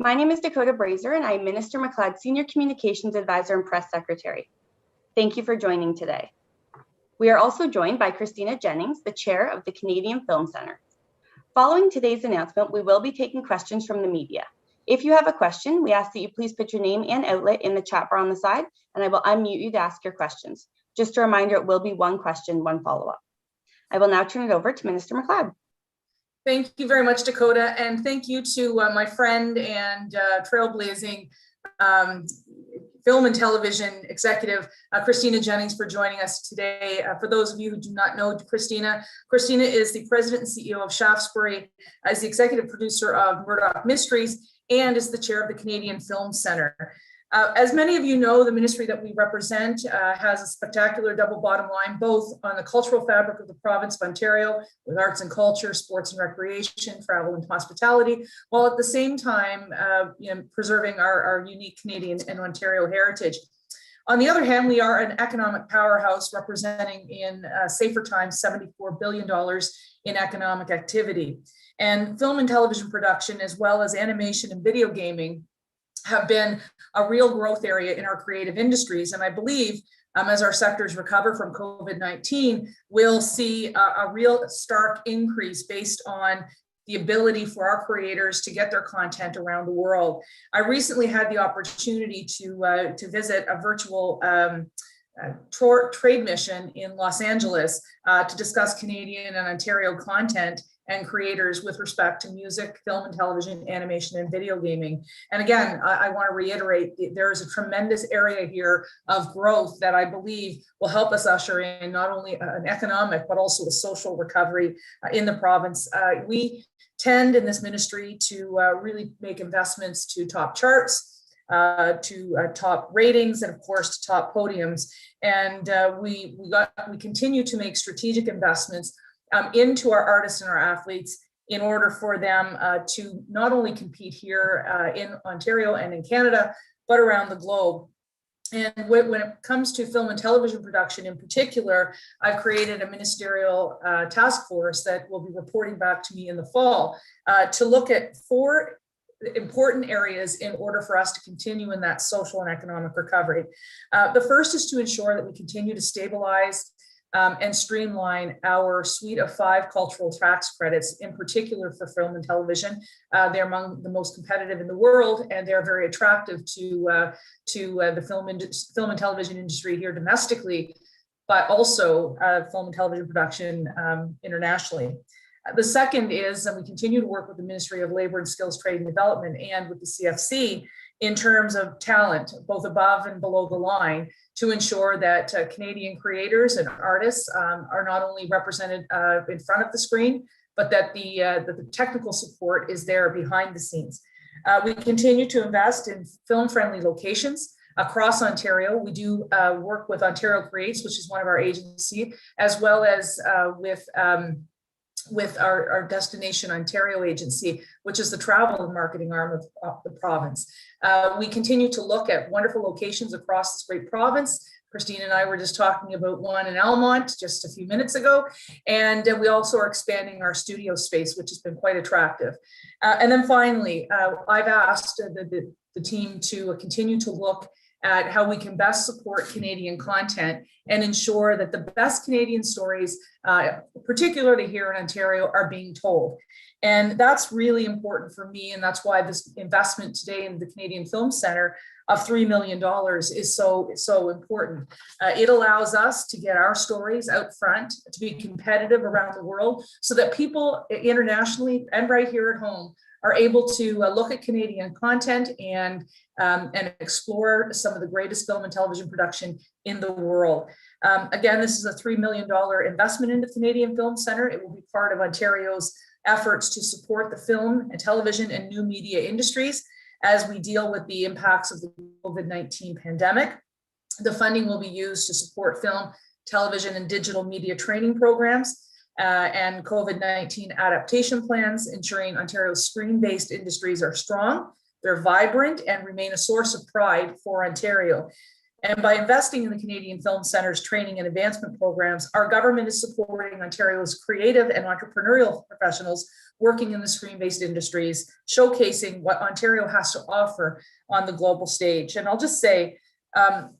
My name is Dakota Brazier, and I am Minister McLeod's Senior Communications Advisor and Press Secretary. Thank you for joining today. We are also joined by Christina Jennings, the Chair of the Canadian Film Centre. Following today's announcement, we will be taking questions from the media. If you have a question, we ask that you please put your name and outlet in the chat bar on the side, and I will unmute you to ask your questions. Just a reminder, it will be one question, one follow-up. I will now turn it over to Minister McLeod. Thank you very much, Dakota, and thank you to my friend and trailblazing film and television executive, Christina Jennings, for joining us today. For those of you who do not know Christina is the president and CEO of Shaftesbury, is the executive producer of Murdoch Mysteries, and is the chair of the Canadian Film Centre. As many of you know, the ministry that we represent has a spectacular double bottom line, both on the cultural fabric of the province of Ontario, with arts and culture, sports and recreation, travel and hospitality, while at the same time preserving our unique Canadian and Ontario heritage. On the other hand, we are an economic powerhouse representing in safer times $74 billion in economic activity. And film and television production, as well as animation and video gaming, have been a real growth area in our creative industries. And I believe as our sectors recover from COVID-19, we'll see a real stark increase based on the ability for our creators to get their content around the world. I recently had the opportunity to visit a virtual trade mission in Los Angeles to discuss Canadian and Ontario content and creators with respect to music, film and television, animation, and video gaming. And again, I want to reiterate, there is a tremendous area here of growth that I believe will help us usher in not only an economic, but also a social recovery in the province. We tend in this ministry to really make investments to top charts, to top ratings, and of course to top podiums. And we continue to make strategic investments into our artists and our athletes in order for them to not only compete here in Ontario and in Canada, but around the globe. And when it comes to film and television production in particular, I've created a ministerial task force that will be reporting back to me in the fall to look at 4 important areas in order for us to continue in that social and economic recovery. The first is to ensure that we continue to stabilize and streamline our suite of 5 cultural tax credits, in particular for film and television. They're among the most competitive in the world, and they're very attractive to the film and television industry here domestically, but also film and television production internationally. The second is that we continue to work with the Ministry of Labour and Skills, Trade and Development and with the CFC in terms of talent, both above and below the line, to ensure that Canadian creators and artists are not only represented in front of the screen, but that the technical support is there behind the scenes. We continue to invest in film-friendly locations across Ontario. We do work with Ontario Creates, which is one of our agencies, as well as with our Destination Ontario agency, which is the travel and marketing arm of the province. We continue to look at wonderful locations across this great province. Christine and I were just talking about one in Almont just a few minutes ago. And we also are expanding our studio space, which has been quite attractive. And then finally, I've asked the team to continue to look at how we can best support Canadian content and ensure that the best Canadian stories, particularly here in Ontario, are being told. And that's really important for me. And that's why this investment today in the Canadian Film Centre of $3 million is so important. It allows us to get our stories out front, to be competitive around the world, so that people internationally and right here at home are able to look at Canadian content and explore some of the greatest film and television production in the world. Again, this is a $3 million investment in the Canadian Film Centre. It will be part of Ontario's efforts to support the film and television and new media industries as we deal with the impacts of the COVID-19 pandemic. The funding will be used to support film, television, and digital media training programs, and COVID-19 adaptation plans, ensuring Ontario's screen-based industries are strong, they're vibrant, and remain a source of pride for Ontario. And by investing in the Canadian Film Centre's training and advancement programs, our government is supporting Ontario's creative and entrepreneurial professionals working in the screen-based industries, showcasing what Ontario has to offer on the global stage. And I'll just say,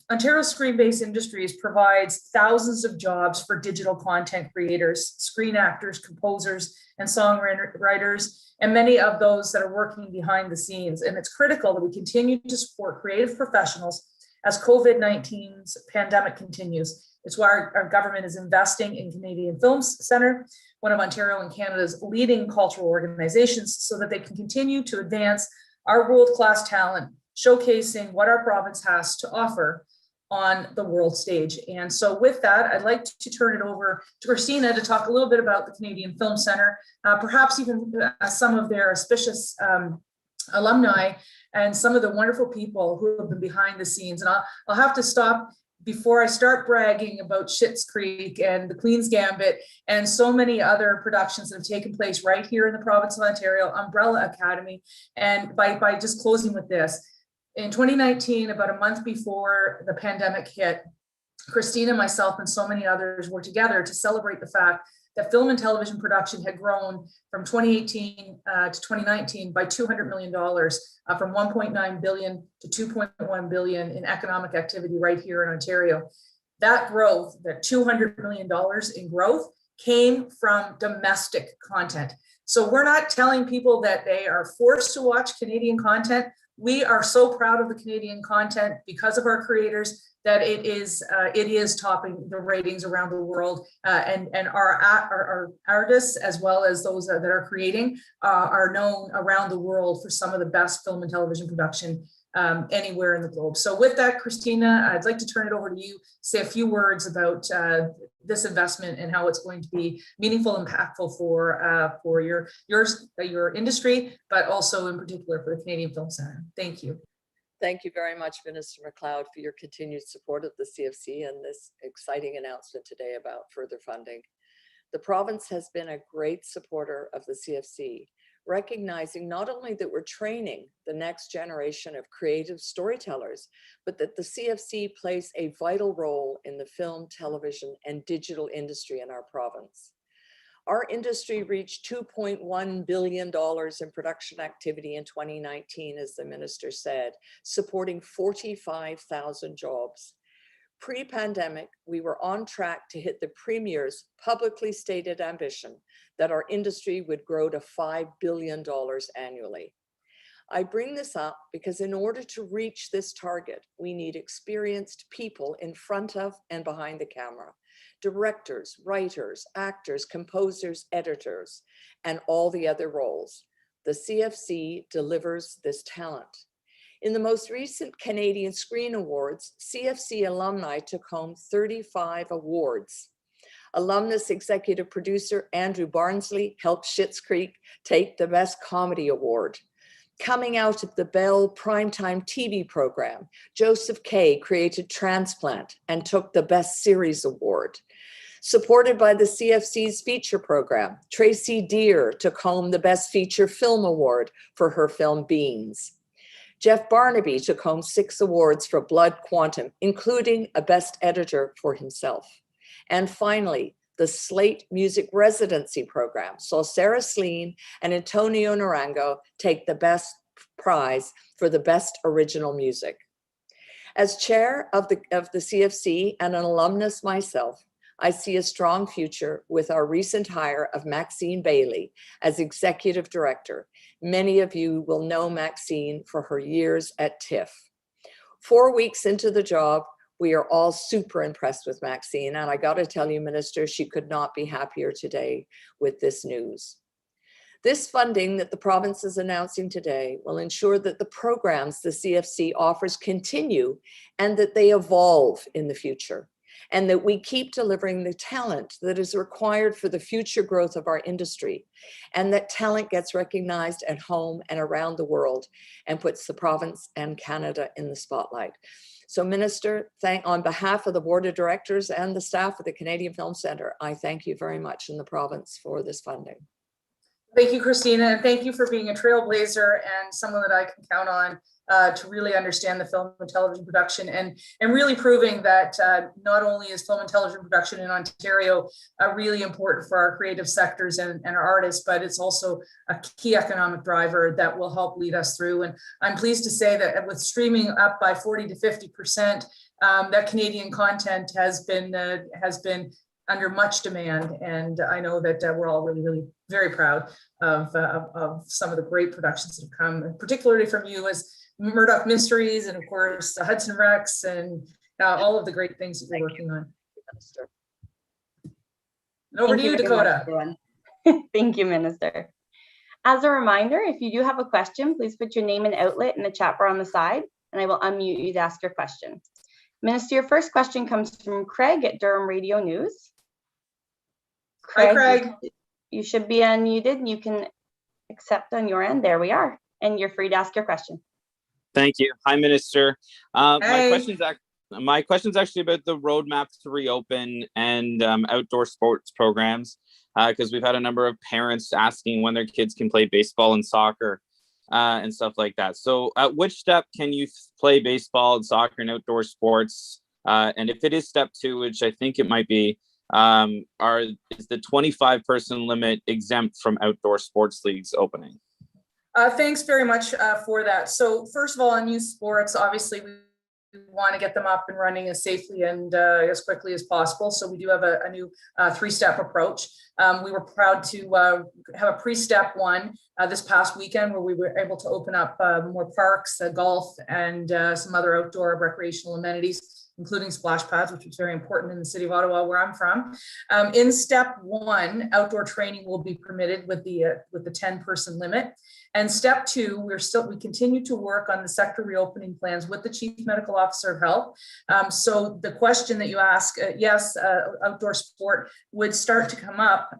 Ontario's screen-based industries provides thousands of jobs for digital content creators, screen actors, composers, and songwriters, and many of those that are working behind the scenes. And it's critical that we continue to support creative professionals as COVID-19's pandemic continues. It's why our government is investing in Canadian Film Centre, one of Ontario and Canada's leading cultural organizations, so that they can continue to advance our world-class talent, showcasing what our province has to offer on the world stage. And so with that, I'd like to turn it over to Christina to talk a little bit about the Canadian Film Centre, perhaps even some of their auspicious alumni and some of the wonderful people who have been behind the scenes. And I'll have to stop before I start bragging about Schitt's Creek and the Queen's Gambit and so many other productions that have taken place right here in the province of Ontario, Umbrella Academy. And by just closing with this, in 2019, about a month before the pandemic hit, Christina, myself, and so many others were together to celebrate the fact that film and television production had grown from 2018 to 2019 by $200 million, from 1.9 billion to 2.1 billion in economic activity right here in Ontario. That growth, that $200 million in growth, came from domestic content. So we're not telling people that they are forced to watch Canadian content. We are so proud of the Canadian content because of our creators that it is topping the ratings around the world, and our artists, as well as those that are creating, are known around the world for some of the best film and television production anywhere in the globe. So with that, Christina, I'd like to turn it over to you, say a few words about this investment and how it's going to be meaningful and impactful for your industry, but also in particular for the Canadian Film Centre. Thank you. Thank you very much, Minister MacLeod, for your continued support of the CFC and this exciting announcement today about further funding. The province has been a great supporter of the CFC, recognizing not only that we're training the next generation of creative storytellers, but that the CFC plays a vital role in the film, television, and digital industry in our province. Our industry reached $2.1 billion in production activity in 2019, as the minister said, supporting 45,000 jobs. Pre-pandemic, we were on track to hit the Premier's publicly stated ambition that our industry would grow to $5 billion annually. I bring this up because in order to reach this target, we need experienced people in front of and behind the camera. Directors, writers, actors, composers, editors, and all the other roles. The CFC delivers this talent. In the most recent Canadian Screen Awards, CFC alumni took home 35 awards. Alumnus executive producer Andrew Barnsley helped Schitt's Creek take the Best Comedy Award. Coming out of the Bell primetime TV program, Joseph Kay created Transplant and took the Best Series Award. Supported by the CFC's feature program, Tracy Deer took home the Best Feature Film Award for her film Beans. Jeff Barnaby took home 6 awards for Blood Quantum, including a Best Editor for himself. And finally, the Slate Music Residency Program saw Sarah Sleen and Antonio Narango take the Best Prize for the Best Original Music. As chair of the CFC and an alumnus myself, I see a strong future with our recent hire of Maxine Bailey as executive director. Many of you will know Maxine for her years at TIFF. 4 weeks into the job, we are all super impressed with Maxine, and I got to tell you, Minister, she could not be happier today with this news. This funding that the province is announcing today will ensure that the programs the CFC offers continue and that they evolve in the future, and that we keep delivering the talent that is required for the future growth of our industry, and that talent gets recognized at home and around the world and puts the province and Canada in the spotlight. So Minister, on behalf of the Board of Directors and the staff of the Canadian Film Centre, I thank you very much in the province for this funding. Thank you, Christina, and thank you for being a trailblazer and someone that I can count on to really understand the film and television production, and really proving that not only is film and television production in Ontario really important for our creative sectors and our artists, but it's also a key economic driver that will help lead us through. And I'm pleased to say that with streaming up by 40 to 50%, that Canadian content has been under much demand, and I know that we're all really very proud of some of the great productions that have come, particularly from you as Murdoch Mysteries, and of course Hudson Rex, and all of the great things that you're working on. Minister. And over to you, Dakota. Thank you, Minister. As a reminder, if you do have a question, please put your name and outlet in the chat bar on the side, and I will unmute you to ask your question. Minister, your first question comes from Craig at Durham Radio News. Hi, Craig. You should be unmuted and you can accept on your end. There we are. And you're free to ask your question. Thank you. Hi, Minister. Hey. My question's actually about the roadmap to reopen and outdoor sports programs, because we've had a number of parents asking when their kids can play baseball and soccer and stuff like that. So at which step can you play baseball and soccer and outdoor sports? And if it is step 2, which I think it might be, is the 25-person limit exempt from outdoor sports leagues opening? Thanks very much for that. So first of all, on youth sports, obviously we want to get them up and running as safely and as quickly as possible. So we do have a new 3-step approach. We were proud to have a pre-step 1 this past weekend, where we were able to open up more parks, golf, and some other outdoor recreational amenities, including splash pads, which is very important in the city of Ottawa, where I'm from. In step 1, outdoor training will be permitted with the 10-person limit. And step 2, we continue to work on the sector reopening plans with the Chief Medical Officer of Health. So the question that you ask, yes, outdoor sport would start to come up.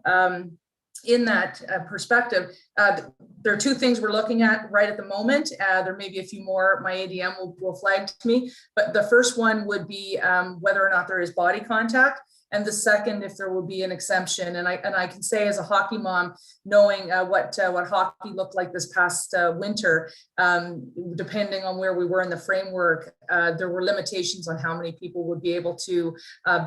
In that perspective, there are 2 things we're looking at right at the moment. There may be a few more my ADM will flag to me, but the first one would be whether or not there is body contact, and the second, if there will be an exemption. And I can say, as a hockey mom, knowing what hockey looked like this past winter, depending on where we were in the framework, there were limitations on how many people would be able to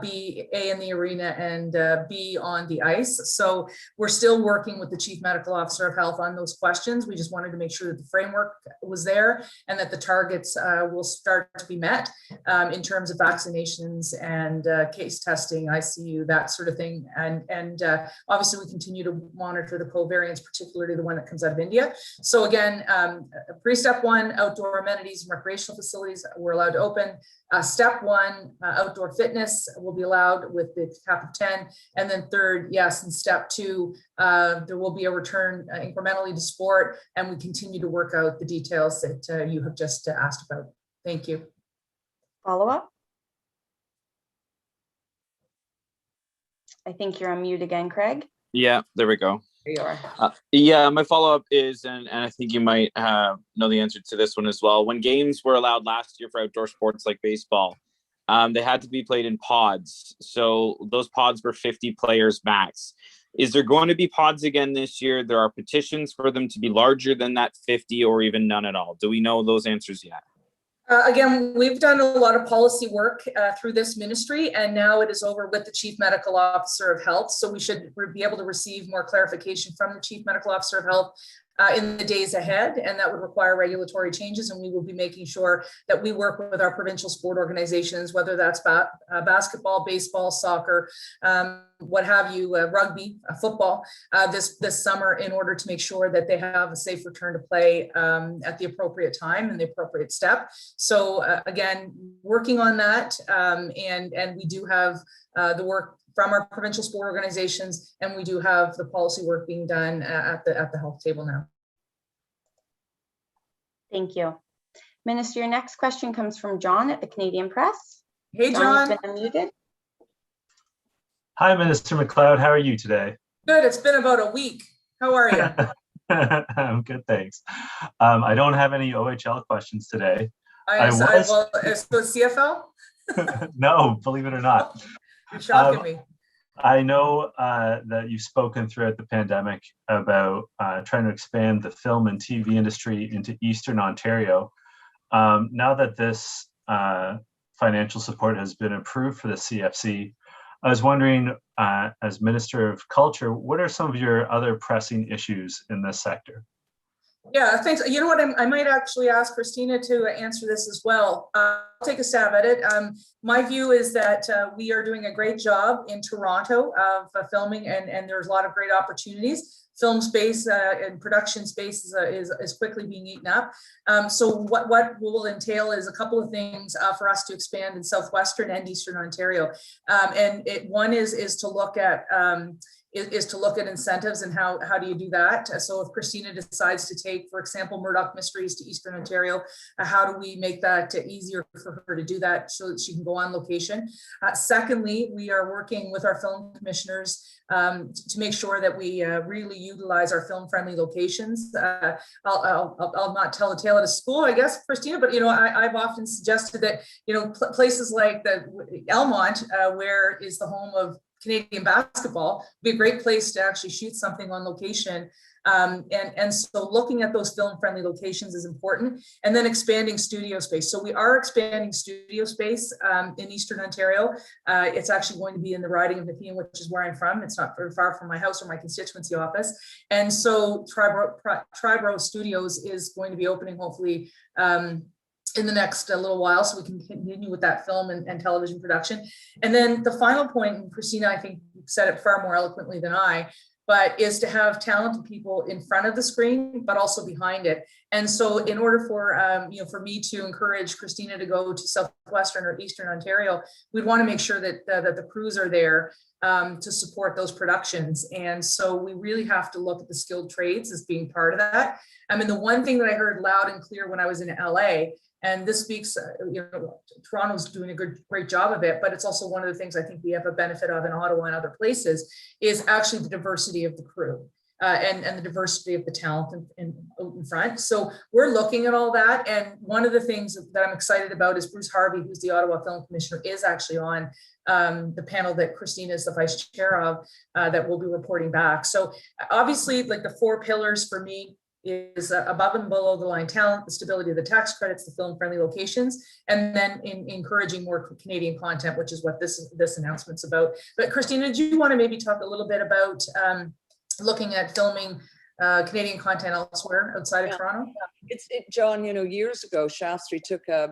be A, in the arena, and B, on the ice. So we're still working with the Chief Medical Officer of Health on those questions. We just wanted to make sure that the framework was there and that the targets will start to be met in terms of vaccinations and case testing, ICU, that sort of thing. And obviously we continue to monitor the covariants, particularly the one that comes out of India. So again, pre-step 1, outdoor amenities and recreational facilities were allowed to open. Step 1, outdoor fitness will be allowed with the cap of 10. And then third, yes, in step 2, there will be a return incrementally to sport, and we continue to work out the details that you have just asked about. Thank you. Follow up? I think you're on mute again, Craig. Yeah, there we go. There you are. Yeah, my follow-up is, and I think you might know the answer to this one as well. When games were allowed last year for outdoor sports like baseball, they had to be played in pods. So those pods were 50 players max. Is there going to be pods again this year? There are petitions for them to be larger than that 50 or even none at all. Do we know those answers yet? Again, we've done a lot of policy work through this ministry, and now it is over with the Chief Medical Officer of Health. So we should be able to receive more clarification from the Chief Medical Officer of Health in the days ahead, and that would require regulatory changes. And we will be making sure that we work with our provincial sport organizations, whether that's basketball, baseball, soccer, what have you, rugby, football, this summer, in order to make sure that they have a safe return to play at the appropriate time and the appropriate step. So again, working on that, and we do have the work from our provincial sport organizations, and we do have the policy work being done at the health table now. Thank you. Minister, your next question comes from John at the Canadian Press. Hey, John. You've been unmuted. Hi, Minister McLeod. How are you today? Good. It's been about a week. How are you? I'm good, thanks. I don't have any OHL questions today. So CFL? No, believe it or not. You're shocking me. I know that you've spoken throughout the pandemic about trying to expand the film and TV industry into Eastern Ontario. Now that this financial support has been approved for the CFC, I was wondering, as Minister of Culture, what are some of your other pressing issues in this sector? Yeah, thanks. You know what, I might actually ask Christina to answer this as well. I'll take a stab at it. My view is that we are doing a great job in Toronto of filming, and there's a lot of great opportunities. Film space and production space is quickly being eaten up. So what will entail is a couple of things for us to expand in Southwestern and Eastern Ontario. One is to look at incentives and how do you do that? So if Christina decides to take, for example, Murdoch Mysteries to Eastern Ontario, how do we make that easier for her to do that so that she can go on location? Secondly, we are working with our film commissioners to make sure that we really utilize our film-friendly locations. I'll not tell the tale of the school, I guess, Christina, but I've often suggested that places like the Elmont, where is the home of Canadian basketball, would be a great place to actually shoot something on location. And so looking at those film-friendly locations is important, and then expanding studio space. So we are expanding studio space in Eastern Ontario. It's actually going to be in the riding of Nepean, which is where I'm from. It's not very far from my house or my constituency office. And so Triborough Studios is going to be opening hopefully in the next little while, so we can continue with that film and television production. And then the final point, and Christina, I think, said it far more eloquently than I, but is to have talented people in front of the screen, but also behind it. And so in order for me to encourage Christina to go to Southwestern or Eastern Ontario, we'd want to make sure that the crews are there to support those productions. And so we really have to look at the skilled trades as being part of that. I mean, the one thing that I heard loud and clear when I was in LA, and this speaks, Toronto's doing a great job of it, but it's also one of the things I think we have a benefit of in Ottawa and other places, is actually the diversity of the crew and the diversity of the talent out in front. So we're looking at all that. And one of the things that I'm excited about is Bruce Harvey, who's the Ottawa Film Commissioner, is actually on the panel that Christina is the vice chair of, that will be reporting back. So obviously, like, the 4 pillars for me is above and below the line talent, the stability of the tax credits, the film-friendly locations, and then encouraging more Canadian content, which is what this announcement's about. But Christina, do you want to maybe talk a little bit about looking at filming Canadian content elsewhere outside of Toronto? John, years ago, Shaftesbury took a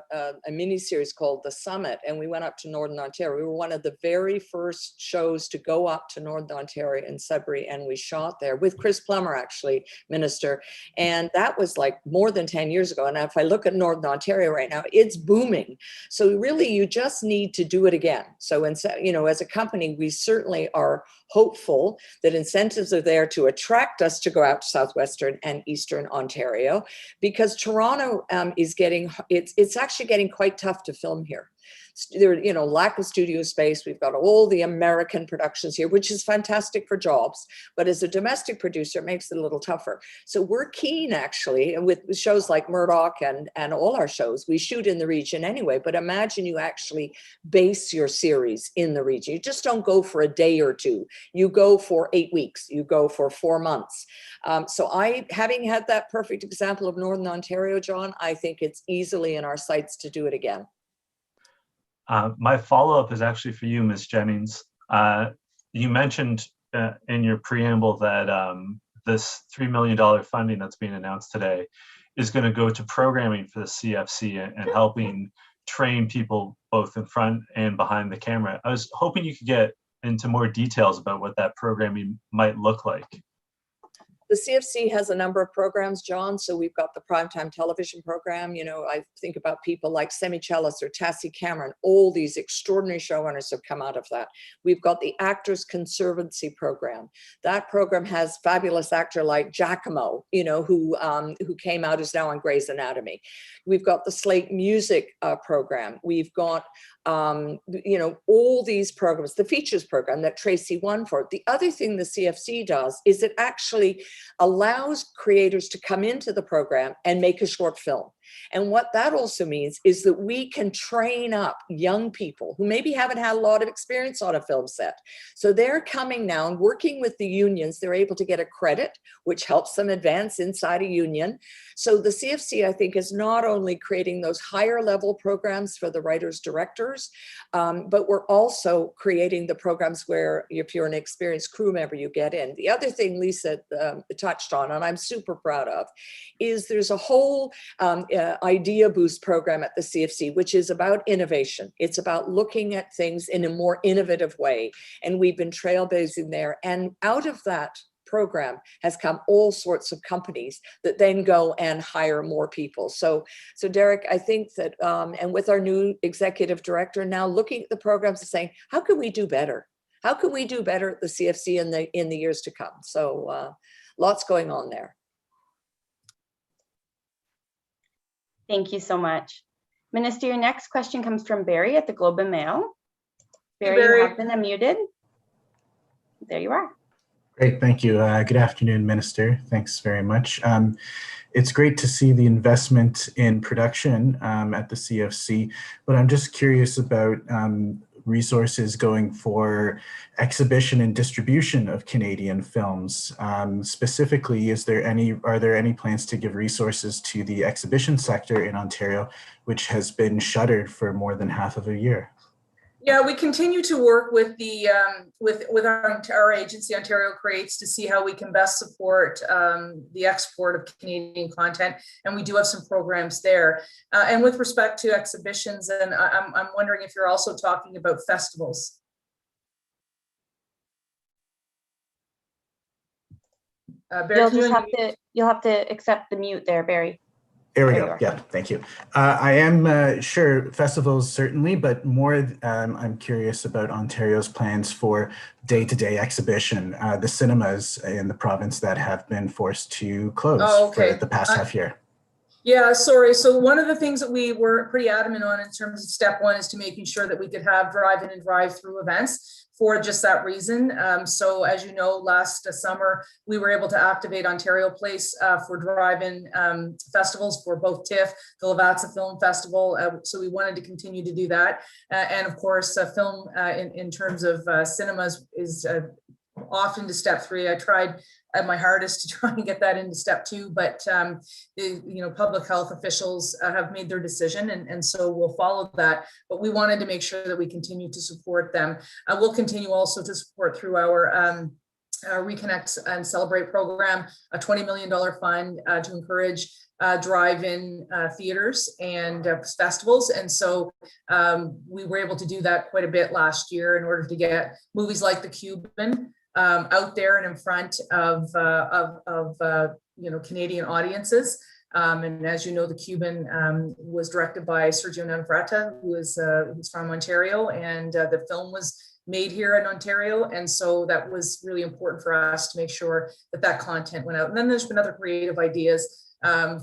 mini series called The Summit, and we went up to Northern Ontario. We were one of the very first shows to go up to Northern Ontario in Sudbury, and we shot there with Chris Plummer, actually, Minister. And that was like more than 10 years ago. And if I look at Northern Ontario right now, it's booming. So really, you just need to do it again. So, as a company, we certainly are hopeful that incentives are there to attract us to go out to Southwestern and Eastern Ontario, because Toronto is it's actually getting quite tough to film here. There, lack of studio space. We've got all the American productions here, which is fantastic for jobs. But as a domestic producer, it makes it a little tougher. So we're keen, actually, with shows like Murdoch and all our shows. We shoot in the region anyway, but imagine you actually base your series in the region. You just don't go for a day or two. You go for 8 weeks. You go for 4 months. So having had that perfect example of Northern Ontario, John, I think it's easily in our sights to do it again. My follow-up is actually for you, Ms. Jennings. You mentioned in your preamble that this $3 million funding that's being announced today is going to go to programming for the CFC and helping train people both in front and behind the camera. I was hoping you could get into more details about what that programming might look like. The CFC has a number of programs, John. So we've got the primetime television program. I think about people like Semichellis or Tassie Cameron. All these extraordinary showrunners have come out of that. We've got the Actors Conservancy program. That program has fabulous actor like Giacomo, who came out, is now on Grey's Anatomy. We've got the Slate Music program. We've got all these programs, the features program that Tracy won for. The other thing the CFC does is it actually allows creators to come into the program and make a short film. And what that also means is that we can train up young people who maybe haven't had a lot of experience on a film set. So they're coming now and working with the unions. They're able to get a credit, which helps them advance inside a union. So the CFC, I think, is not only creating those higher level programs for the writers, directors, but we're also creating the programs where if you're an experienced crew member, you get in. The other thing Lisa touched on, and I'm super proud of, is there's a whole idea boost program at the CFC, which is about innovation. It's about looking at things in a more innovative way. And we've been trailblazing there. And out of that program has come all sorts of companies that then go and hire more people. So Derek, I think that, and with our new executive director now looking at the programs and saying, how can we do better? How can we do better at the CFC in the years to come? So lots going on there. Thank you so much. Minister, your next question comes from Barry at the Globe and Mail. Barry, Barry. you have been unmuted. There you are. Great, thank you. Good afternoon, Minister. Thanks very much. It's great to see the investment in production at the CFC, but I'm just curious about resources going for exhibition and distribution of Canadian films. Specifically, are there any plans to give resources to the exhibition sector in Ontario, which has been shuttered for more than half of a year? Yeah, we continue to work with the with our agency, Ontario Creates, to see how we can best support the export of Canadian content, and we do have some programs there. And with respect to exhibitions, and I'm wondering if you're also talking about festivals. Barry, you'll have to accept the mute there, Barry. There we go. Yeah, thank you. I am sure festivals certainly, but more I'm curious about Ontario's plans for day-to-day exhibition, the cinemas in the province that have been forced to close for the past half year. Yeah, sorry. So one of the things that we were pretty adamant on in terms of step one is to making sure that we could have drive-in and drive-through events for just that reason. So as you know, last summer, we were able to activate Ontario Place for drive-in festivals for both TIFF, the Lavazza Film Festival. So we wanted to continue to do that. And of course, film in terms of cinemas is often to step three. I tried my hardest to try and get that into step two, but public health officials have made their decision, and so we'll follow that. But we wanted to make sure that we continue to support them. We'll continue also to support through our Reconnect and Celebrate program, a $20 million fund to encourage drive-in theaters and festivals. And so we were able to do that quite a bit last year in order to get movies like The Cuban out there and in front of Canadian audiences. And as you know, The Cuban was directed by Sergio Navarrete, who's from Ontario, and the film was made here in Ontario. And so that was really important for us to make sure that content went out. And then there's been other creative ideas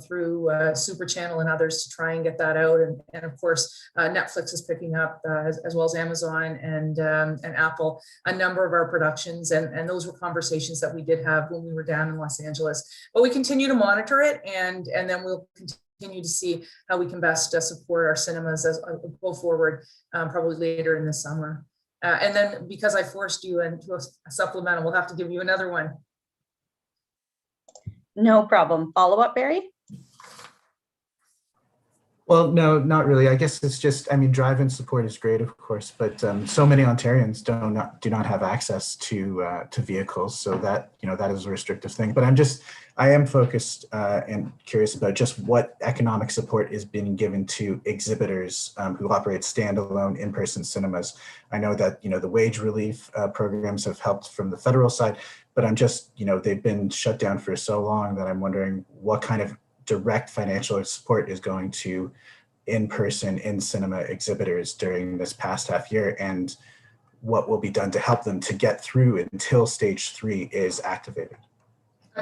through Super Channel and others to try and get that out. And of course, Netflix is picking up, as well as Amazon and Apple, a number of our productions. And those were conversations that we did have when we were down in Los Angeles. But we continue to monitor it, and then we'll continue to see how we can best support our cinemas as we go forward, probably later in the summer. And then because I forced you into a supplemental, we'll have to give you another one. No problem. Follow up, Barry? Well, no, not really. I guess it's just, drive-in support is great, of course, but so many Ontarians do not have access to vehicles, so that that is a restrictive thing. But I am focused and curious about just what economic support is being given to exhibitors who operate standalone in-person cinemas. I know that the wage relief programs have helped from the federal side, but I'm just they've been shut down for so long that I'm wondering what kind of direct financial support is going to in-person, in-cinema exhibitors during this past half year, and what will be done to help them to get through until stage 3 is activated.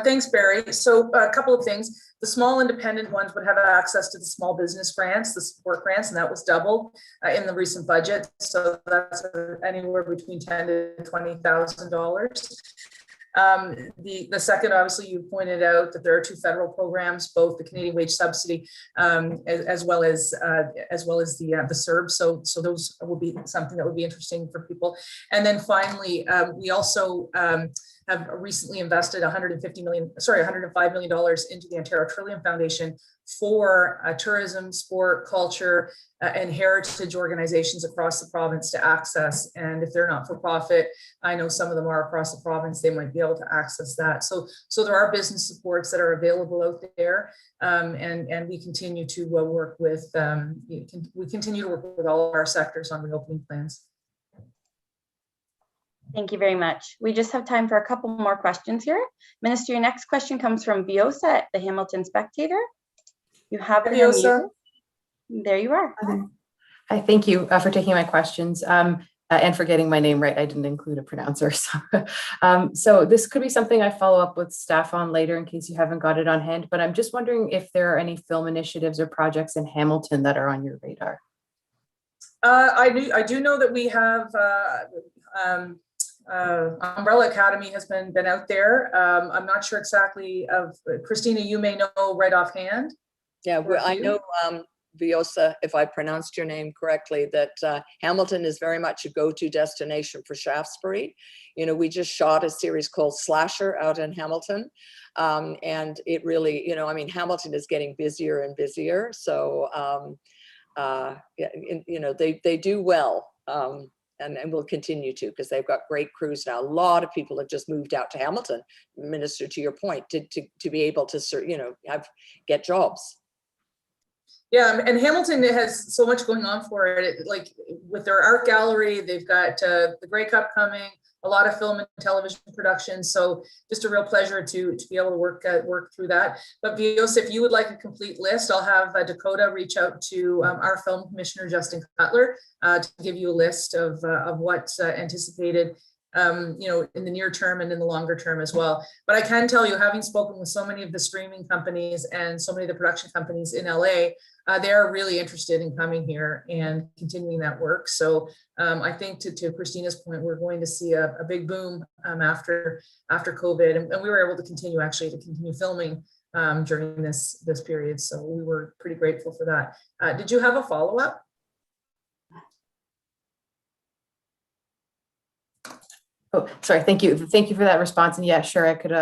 Thanks, Barry. So a couple of things. The small independent ones would have access to the small business grants, the support grants, and that was doubled in the recent budget. So that's anywhere between $10,000 to $20,000. The second, obviously, you pointed out that there are two federal programs, both the Canadian Wage Subsidy as well as the CERB. So those will be something that would be interesting for people. And then finally, we also have recently invested $105 million into the Ontario Trillium Foundation for tourism, sport, culture, and heritage organizations across the province to access. And if they're not for profit, I know some of them are across the province, they might be able to access that. So there are business supports that are available out there. And we continue to work with, we continue to work with all of our sectors on reopening plans. Thank you very much. We just have time for a couple more questions here. Minister, your next question comes from Viosa at the Hamilton Spectator. You have the Viosa. There you are. Hi, thank you for taking my questions and for getting my name right. I didn't include a pronouncer. So this could be something I follow up with staff on later in case you haven't got it on hand, but I'm just wondering if there are any film initiatives or projects in Hamilton that are on your radar. I do know that we have Umbrella Academy has been out there. I'm not sure exactly of Christina, you may know right offhand. Yeah, well, I know Viosa, if I pronounced your name correctly, that Hamilton is very much a go-to destination for Shaftesbury. You know, we just shot a series called Slasher out in Hamilton. And it really, you know, I mean, Hamilton is getting busier and busier. So, you know, they do well. And will continue to, because they've got great crews now. A lot of people have just moved out to Hamilton, Minister, to your point, to be able to, you know, get jobs. Yeah, and Hamilton has so much going on for it. Like with their art gallery, they've got the Grey Cup coming, a lot of film and television productions. So just a real pleasure to be able to work through that. But Viosa, if you would like a complete list, I'll have Dakota reach out to our film commissioner, Justin Cutler, to give you a list of what's anticipated, you know, in the near term and in the longer term as well. But I can tell you, having spoken with so many of the streaming companies and so many of the production companies in LA, they're really interested in coming here and continuing that work. So I think to Christina's point, we're going to see a big boom after COVID, and we were able to continue filming during this period. So we were pretty grateful for that. Did you have a follow-up? Oh, sorry. Thank you. Thank you for that response. And yeah, sure, I could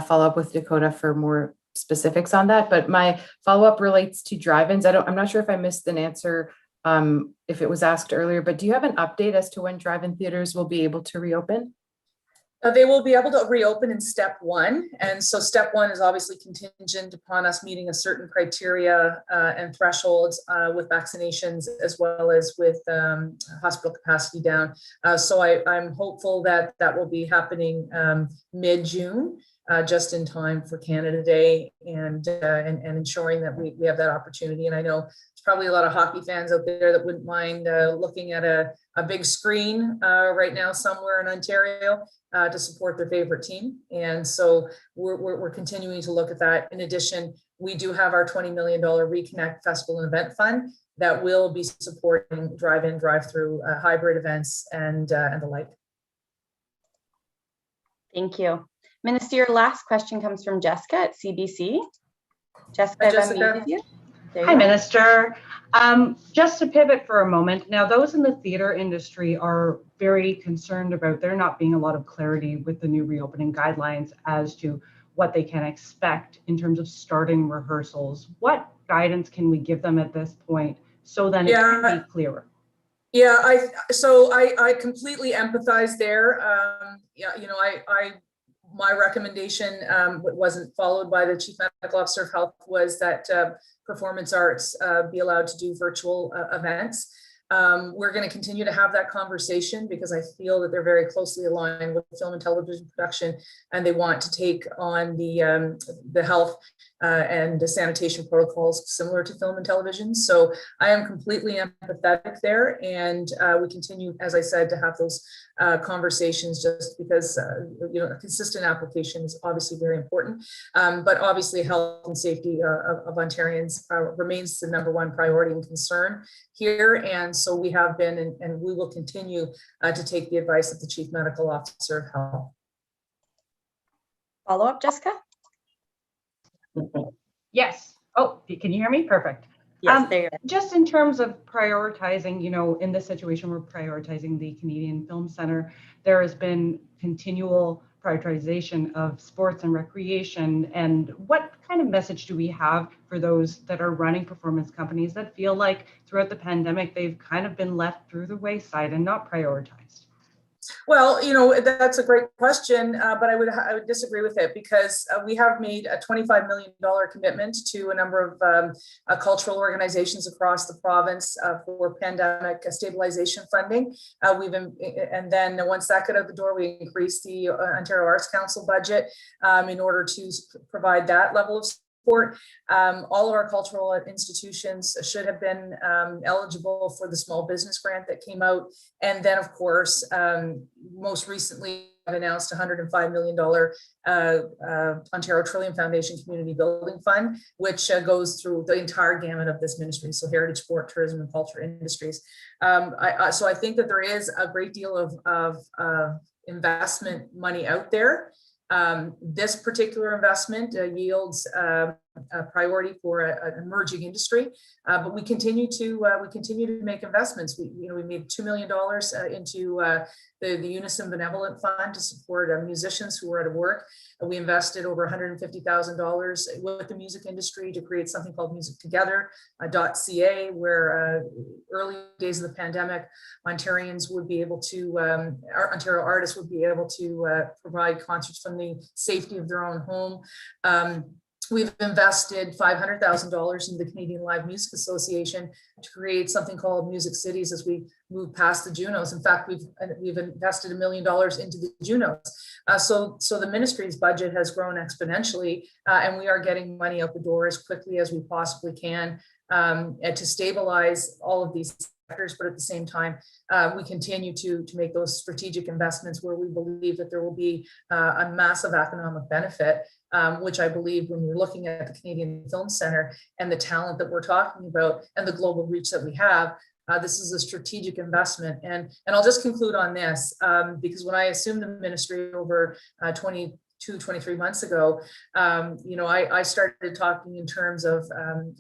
follow up with Dakota for more specifics on that. But my follow-up relates to drive-ins. I'm not sure if I missed an answer if it was asked earlier, but do you have an update as to when drive-in theaters will be able to reopen? They will be able to reopen in step one. And so step one is obviously contingent upon us meeting a certain criteria and thresholds with vaccinations, as well as with hospital capacity down. So I'm hopeful that that will be happening mid-June, just in time for Canada Day, and ensuring that we have that opportunity. And I know there's probably a lot of hockey fans out there that wouldn't mind looking at a big screen right now somewhere in Ontario to support their favorite team. And so we're continuing to look at that. In addition, we do have our $20 million Reconnect Festival and Event Fund that will be supporting drive-in, drive-through hybrid events and the like. Thank you. Minister, your last question comes from Jessica at CBC. Jessica, Hi, Jessica. Hi, Minister. Just to pivot for a moment, now those in the theater industry are very concerned about there not being a lot of clarity with the new reopening guidelines as to what they can expect in terms of starting rehearsals. What guidance can we give them at this point so then it can be clearer? Yeah, I completely empathize there. Yeah, you know, my recommendation wasn't followed by the Chief Medical Officer of Health, was that performance arts be allowed to do virtual events. We're going to continue to have that conversation because I feel that they're very closely aligned with film and television production, and they want to take on the health and the sanitation protocols similar to film and television. So I am completely empathetic there, and we continue, as I said, to have those conversations, just because you know, a consistent application is obviously very important. But obviously, health and safety of Ontarians remains the #1 priority and concern here. And so we have been, and we will continue to take the advice of the Chief Medical Officer of Health. Follow-up, Jessica? Yes. Oh, can you hear me? Perfect. Yes, there you are. Just in terms of prioritizing, in this situation, we're prioritizing the Canadian Film Centre. There has been continual prioritization of sports and recreation. And what kind of message do we have for those that are running performance companies that feel like throughout the pandemic, they've kind of been left through the wayside and not prioritized? Well, that's a great question, but I would disagree with it, because we have made a $25 million commitment to a number of cultural organizations across the province for pandemic stabilization funding. And then once that got out the door, we increased the Ontario Arts Council budget in order to provide that level of support. All of our cultural institutions should have been eligible for the small business grant that came out. And then, of course, most recently, I've announced $105 million Ontario Trillium Foundation Community Building Fund, which goes through the entire gamut of this ministry. So heritage, sport, tourism, and culture industries. So I think that there is a great deal of investment money out there. This particular investment yields a priority for an emerging industry, but we continue to make investments. We made $2 million into the Unison Benevolent Fund to support musicians who are out of work. We invested over $150,000 with the music industry to create something called Music Together, .ca, where early days of the pandemic, Ontarians would be able to, Ontario artists would be able to provide concerts from the safety of their own home. We've invested $500,000 in the Canadian Live Music Association to create something called Music Cities as we move past the Junos. In fact, we've invested $1 million into the Junos. So the ministry's budget has grown exponentially, and we are getting money out the door as quickly as we possibly can and to stabilize all of these sectors. But at the same time, we continue to make those strategic investments where we believe that there will be a massive economic benefit. Which I believe, when you're looking at the Canadian Film Centre and the talent that we're talking about and the global reach that we have, this is a strategic investment. And I'll just conclude on this, because when I assumed the ministry over 23 months ago, I started talking in terms of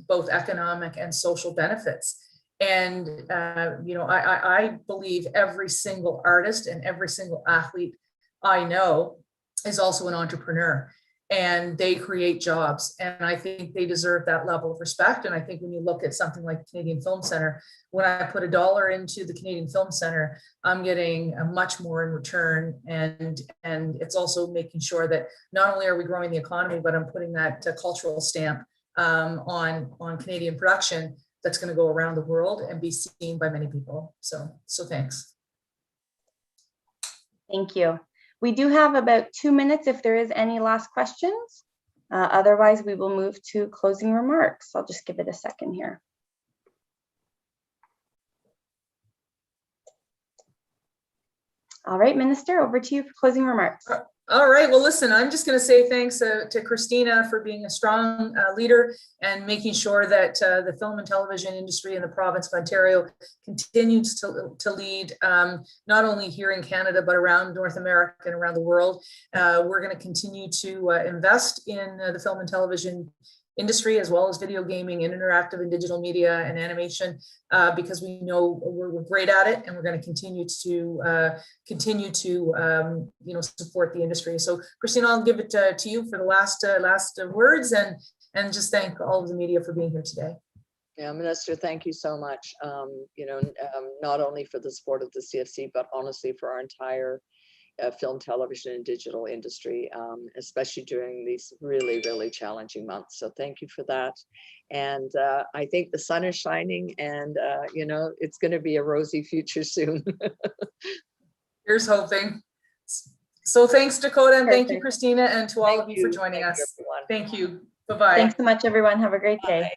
both economic and social benefits. And, I believe every single artist and every single athlete I know is also an entrepreneur. And they create jobs. And I think they deserve that level of respect. And I think when you look at something like the Canadian Film Centre, when I put $1 into the Canadian Film Centre, I'm getting much more in return. And it's also making sure that not only are we growing the economy, but I'm putting that cultural stamp on Canadian production that's going to go around the world and be seen by many people. So thanks. Thank you. We do have about 2 minutes if there is any last questions. Otherwise, we will move to closing remarks. I'll just give it a second here. All right, Minister, over to you for closing remarks. All right, well, listen, I'm just going to say thanks to Christina for being a strong leader and making sure that the film and television industry in the province of Ontario continues to lead, not only here in Canada, but around North America and around the world. We're going to continue to invest in the film and television industry, as well as video gaming and interactive and digital media and animation, because we know we're great at it, and we're going to continue to support the industry. So, Christina, I'll give it to you for the last words, and just thank all of the media for being here today. Yeah, Minister, thank you so much. Not only for the support of the CFC, but honestly for our entire film, television, and digital industry, especially during these really, really challenging months. So thank you for that. And I think the sun is shining, and it's going to be a rosy future soon. Here's hoping. So thanks, Dakota, and thank you, Christina, and to all of you for joining us. Thank you. Bye-bye. Thanks so much, everyone. Have a great day.